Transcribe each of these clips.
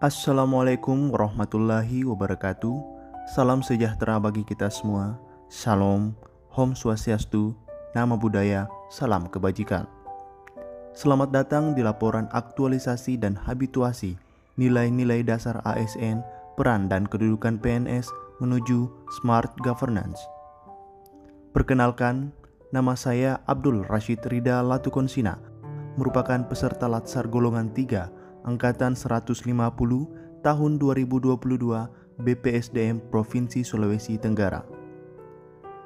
Assalamualaikum warahmatullahi wabarakatuh. Salam sejahtera bagi kita semua. Shalom, Om Swastiastu, Nama Budaya, Salam Kebajikan. Selamat datang di laporan aktualisasi dan habituasi nilai-nilai dasar ASN, peran dan kedudukan PNS menuju Smart Governance. Perkenalkan, nama saya Abdul Rashid Rida Latukonsina, merupakan peserta Latsar golongan 3 Angkatan 150 tahun 2022 BPSDM Provinsi Sulawesi Tenggara.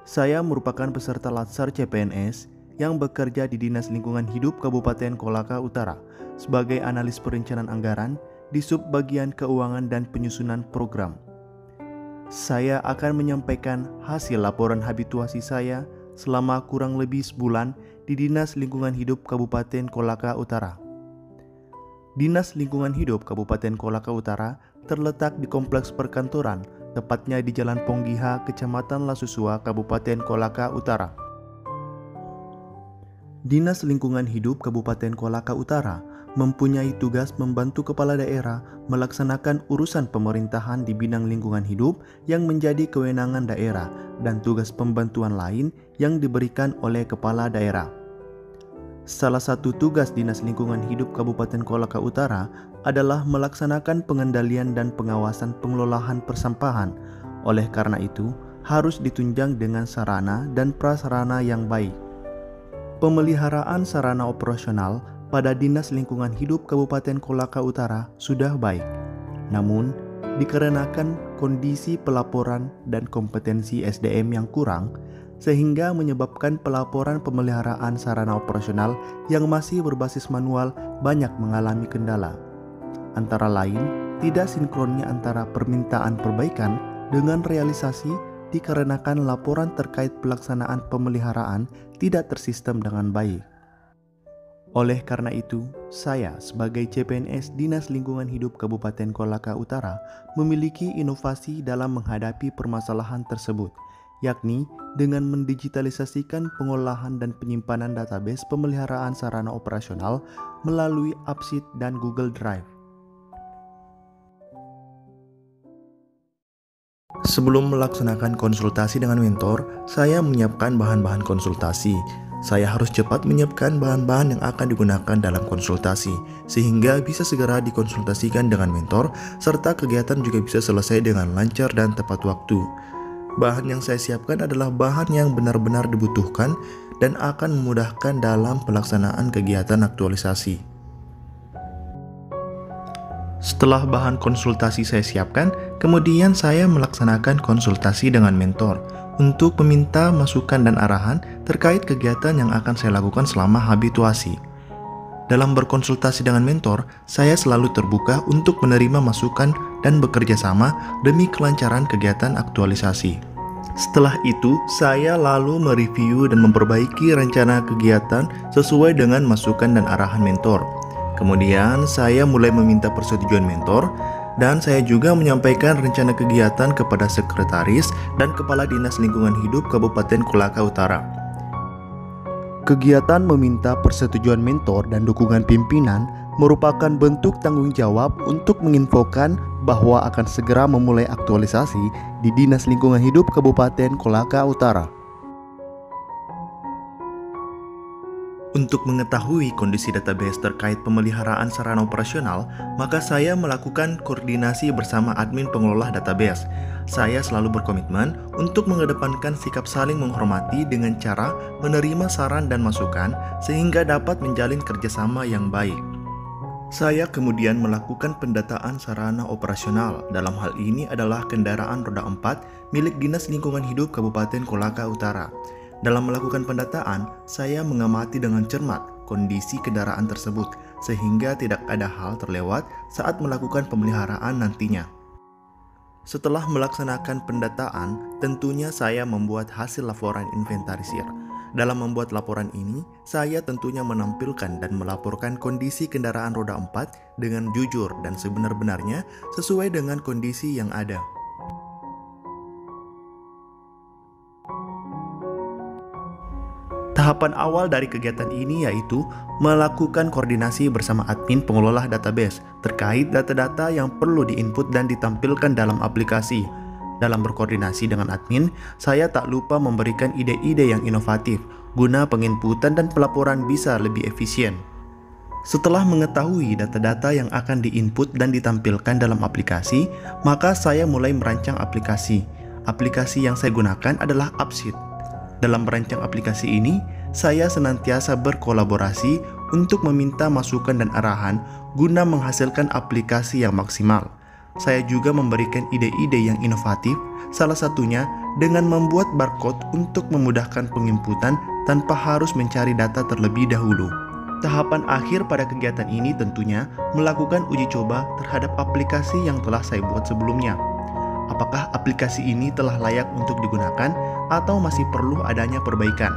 Saya merupakan peserta Latsar CPNS yang bekerja di Dinas Lingkungan Hidup Kabupaten Kolaka Utara sebagai analis perencanaan anggaran di Subbagian Keuangan dan Penyusunan Program. Saya akan menyampaikan hasil laporan habituasi saya selama kurang lebih sebulan di Dinas Lingkungan Hidup Kabupaten Kolaka Utara. Dinas Lingkungan Hidup Kabupaten Kolaka Utara terletak di Kompleks Perkantoran, tepatnya di Jalan Ponggiha, Kecamatan Lasusua, Kabupaten Kolaka Utara. Dinas Lingkungan Hidup Kabupaten Kolaka Utara mempunyai tugas membantu kepala daerah melaksanakan urusan pemerintahan di bidang lingkungan hidup yang menjadi kewenangan daerah dan tugas pembantuan lain yang diberikan oleh kepala daerah. Salah satu tugas Dinas Lingkungan Hidup Kabupaten Kolaka Utara adalah melaksanakan pengendalian dan pengawasan pengelolaan persampahan. Oleh karena itu, harus ditunjang dengan sarana dan prasarana yang baik. Pemeliharaan sarana operasional pada Dinas Lingkungan Hidup Kabupaten Kolaka Utara sudah baik. Namun, dikarenakan kondisi pelaporan dan kompetensi SDM yang kurang, sehingga menyebabkan pelaporan pemeliharaan sarana operasional yang masih berbasis manual banyak mengalami kendala. Antara lain, tidak sinkronnya antara permintaan perbaikan dengan realisasi dikarenakan laporan terkait pelaksanaan pemeliharaan tidak tersistem dengan baik. Oleh karena itu, saya sebagai CPNS Dinas Lingkungan Hidup Kabupaten Kolaka Utara memiliki inovasi dalam menghadapi permasalahan tersebut, yakni dengan mendigitalisasikan pengolahan dan penyimpanan database pemeliharaan sarana operasional melalui AppSheet dan Google Drive. Sebelum melaksanakan konsultasi dengan mentor, saya menyiapkan bahan-bahan konsultasi. Saya harus cepat menyiapkan bahan-bahan yang akan digunakan dalam konsultasi, sehingga bisa segera dikonsultasikan dengan mentor, serta kegiatan juga bisa selesai dengan lancar dan tepat waktu. Bahan yang saya siapkan adalah bahan yang benar-benar dibutuhkan dan akan memudahkan dalam pelaksanaan kegiatan aktualisasi. Setelah bahan konsultasi saya siapkan, kemudian saya melaksanakan konsultasi dengan mentor untuk meminta masukan dan arahan terkait kegiatan yang akan saya lakukan selama habituasi. Dalam berkonsultasi dengan mentor, saya selalu terbuka untuk menerima masukan dan bekerja sama demi kelancaran kegiatan aktualisasi. Setelah itu, saya lalu mereview dan memperbaiki rencana kegiatan sesuai dengan masukan dan arahan mentor. Kemudian, saya mulai meminta persetujuan mentor, dan saya juga menyampaikan rencana kegiatan kepada sekretaris dan kepala Dinas Lingkungan Hidup Kabupaten Kolaka Utara. Kegiatan meminta persetujuan mentor dan dukungan pimpinan merupakan bentuk tanggung jawab untuk menginfokan bahwa akan segera memulai aktualisasi di Dinas Lingkungan Hidup Kabupaten Kolaka Utara. Untuk mengetahui kondisi database terkait pemeliharaan sarana operasional, maka saya melakukan koordinasi bersama admin pengelola database. Saya selalu berkomitmen untuk mengedepankan sikap saling menghormati dengan cara menerima saran dan masukan sehingga dapat menjalin kerjasama yang baik. Saya kemudian melakukan pendataan sarana operasional. Dalam hal ini adalah kendaraan roda 4 milik Dinas Lingkungan Hidup Kabupaten Kolaka Utara. Dalam melakukan pendataan, saya mengamati dengan cermat kondisi kendaraan tersebut sehingga tidak ada hal terlewat saat melakukan pemeliharaan nantinya. Setelah melaksanakan pendataan, tentunya saya membuat hasil laporan inventarisir. Dalam membuat laporan ini, saya tentunya menampilkan dan melaporkan kondisi kendaraan roda 4 dengan jujur dan sebenar-benarnya sesuai dengan kondisi yang ada. Tahapan awal dari kegiatan ini yaitu melakukan koordinasi bersama admin pengelola database terkait data-data yang perlu diinput dan ditampilkan dalam aplikasi. Dalam berkoordinasi dengan admin, saya tak lupa memberikan ide-ide yang inovatif guna penginputan dan pelaporan bisa lebih efisien. Setelah mengetahui data-data yang akan diinput dan ditampilkan dalam aplikasi, maka saya mulai merancang aplikasi. Aplikasi yang saya gunakan adalah Upsheet. Dalam merancang aplikasi ini, saya senantiasa berkolaborasi untuk meminta masukan dan arahan guna menghasilkan aplikasi yang maksimal. Saya juga memberikan ide-ide yang inovatif, salah satunya dengan membuat barcode untuk memudahkan penginputan tanpa harus mencari data terlebih dahulu. Tahapan akhir pada kegiatan ini tentunya melakukan uji coba terhadap aplikasi yang telah saya buat sebelumnya. Apakah aplikasi ini telah layak untuk digunakan atau masih perlu adanya perbaikan?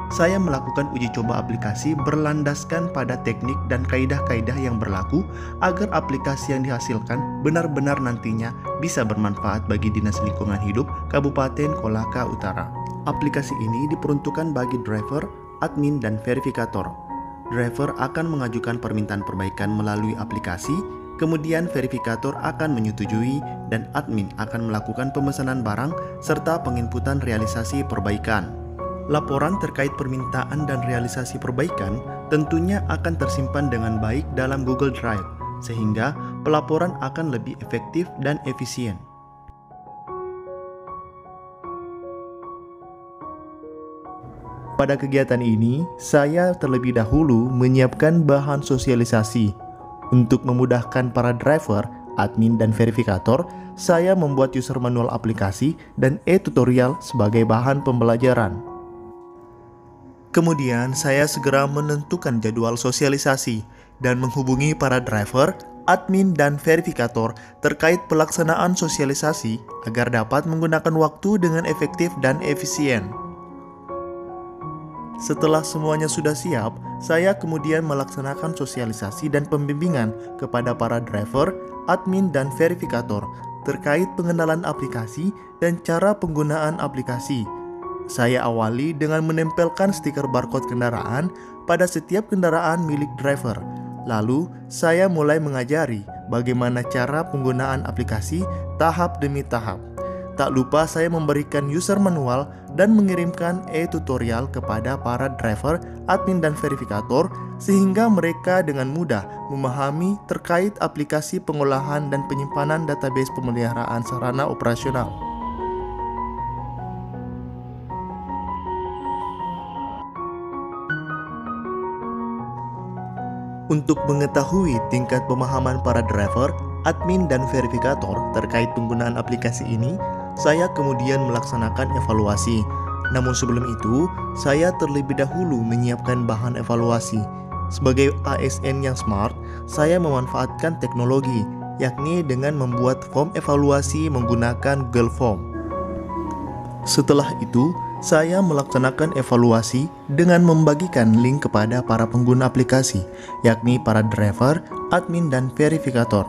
Saya melakukan uji coba aplikasi berlandaskan pada teknik dan kaidah-kaidah yang berlaku agar aplikasi yang dihasilkan benar-benar nantinya bisa bermanfaat bagi Dinas Lingkungan Hidup Kabupaten Kolaka Utara. Aplikasi ini diperuntukkan bagi driver, admin, dan verifikator. Driver akan mengajukan permintaan perbaikan melalui aplikasi, kemudian verifikator akan menyetujui dan admin akan melakukan pemesanan barang serta penginputan realisasi perbaikan. Laporan terkait permintaan dan realisasi perbaikan tentunya akan tersimpan dengan baik dalam Google Drive, sehingga pelaporan akan lebih efektif dan efisien. Pada kegiatan ini, saya terlebih dahulu menyiapkan bahan sosialisasi. Untuk memudahkan para driver, admin, dan verifikator, saya membuat user manual aplikasi dan e-tutorial sebagai bahan pembelajaran. Kemudian saya segera menentukan jadwal sosialisasi dan menghubungi para driver, admin, dan verifikator terkait pelaksanaan sosialisasi agar dapat menggunakan waktu dengan efektif dan efisien. Setelah semuanya sudah siap, saya kemudian melaksanakan sosialisasi dan pembimbingan kepada para driver, admin, dan verifikator terkait pengenalan aplikasi dan cara penggunaan aplikasi. Saya awali dengan menempelkan stiker barcode kendaraan pada setiap kendaraan milik driver. Lalu, saya mulai mengajari bagaimana cara penggunaan aplikasi tahap demi tahap. Tak lupa saya memberikan user manual dan mengirimkan e-tutorial kepada para driver, admin, dan verifikator sehingga mereka dengan mudah memahami terkait aplikasi pengolahan dan penyimpanan database pemeliharaan sarana operasional. Untuk mengetahui tingkat pemahaman para driver, admin, dan verifikator terkait penggunaan aplikasi ini, saya kemudian melaksanakan evaluasi. Namun sebelum itu, saya terlebih dahulu menyiapkan bahan evaluasi. Sebagai ASN yang smart, saya memanfaatkan teknologi, yakni dengan membuat form evaluasi menggunakan Google Form. Setelah itu, saya melaksanakan evaluasi dengan membagikan link kepada para pengguna aplikasi, yakni para driver, admin, dan verifikator.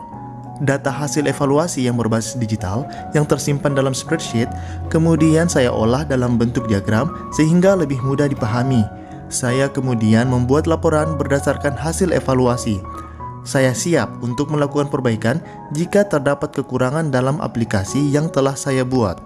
Data hasil evaluasi yang berbasis digital yang tersimpan dalam spreadsheet kemudian saya olah dalam bentuk diagram sehingga lebih mudah dipahami. Saya kemudian membuat laporan berdasarkan hasil evaluasi. Saya siap untuk melakukan perbaikan jika terdapat kekurangan dalam aplikasi yang telah saya buat.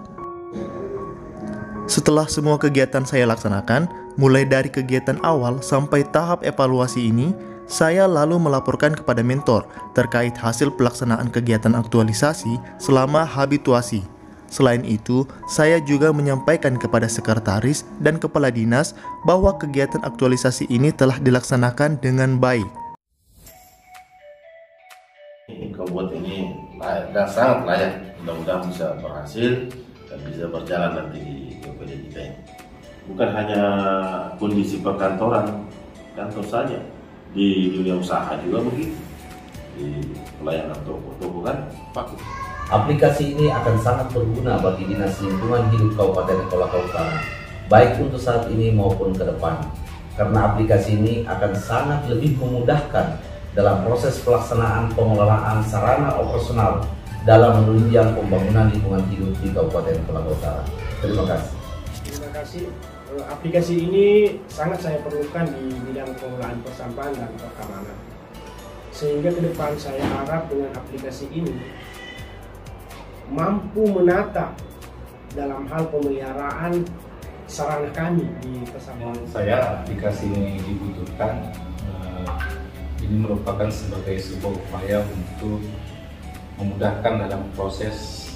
Setelah semua kegiatan saya laksanakan, mulai dari kegiatan awal sampai tahap evaluasi ini, saya lalu melaporkan kepada mentor terkait hasil pelaksanaan kegiatan aktualisasi selama habituasi. Selain itu, saya juga menyampaikan kepada sekretaris dan kepala dinas bahwa kegiatan aktualisasi ini telah dilaksanakan dengan baik. Kau buat ini layak, dan sangat layak, mudah-mudahan bisa berhasil dan bisa berjalan nanti di GPD kita ini. Bukan hanya kondisi perkantoran, kantor saja, di dunia usaha juga begitu, di pelayanan toko-toko kan Pak. Aplikasi ini akan sangat berguna bagi Dinas Lingkungan Hidup Kabupaten Kolaka Utara, baik untuk saat ini maupun ke depan, karena aplikasi ini akan sangat lebih memudahkan dalam proses pelaksanaan pengelolaan sarana operasional dalam menunjang pembangunan lingkungan hidup di Kabupaten Kolaka Utara. Terima kasih. Terima kasih Aplikasi ini sangat saya perlukan di bidang pengelolaan persampahan dan keamanan. Sehingga ke depan saya harap dengan aplikasi ini mampu menata dalam hal pemeliharaan sarana kami di persampahan. Saya aplikasi ini dibutuhkan. Ini merupakan sebagai sebuah upaya untuk memudahkan dalam proses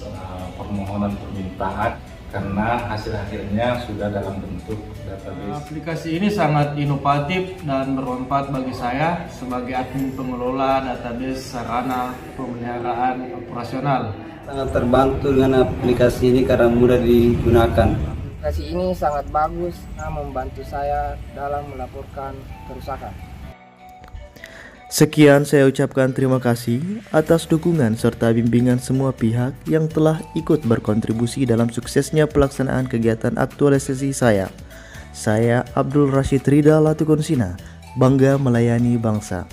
permohonan permintaan karena hasil akhirnya sudah dalam bentuk database. Aplikasi ini sangat inovatif dan bermanfaat bagi saya sebagai admin pengelola database sarana pemeliharaan operasional. Sangat terbantu dengan aplikasi ini karena mudah digunakan. Aplikasi ini sangat bagus, membantu saya dalam melaporkan kerusakan. Sekian saya ucapkan terima kasih atas dukungan serta bimbingan semua pihak yang telah ikut berkontribusi dalam suksesnya pelaksanaan kegiatan aktualisasi saya. Saya Abdul Rashid Ridha Latukonsina, bangga melayani bangsa.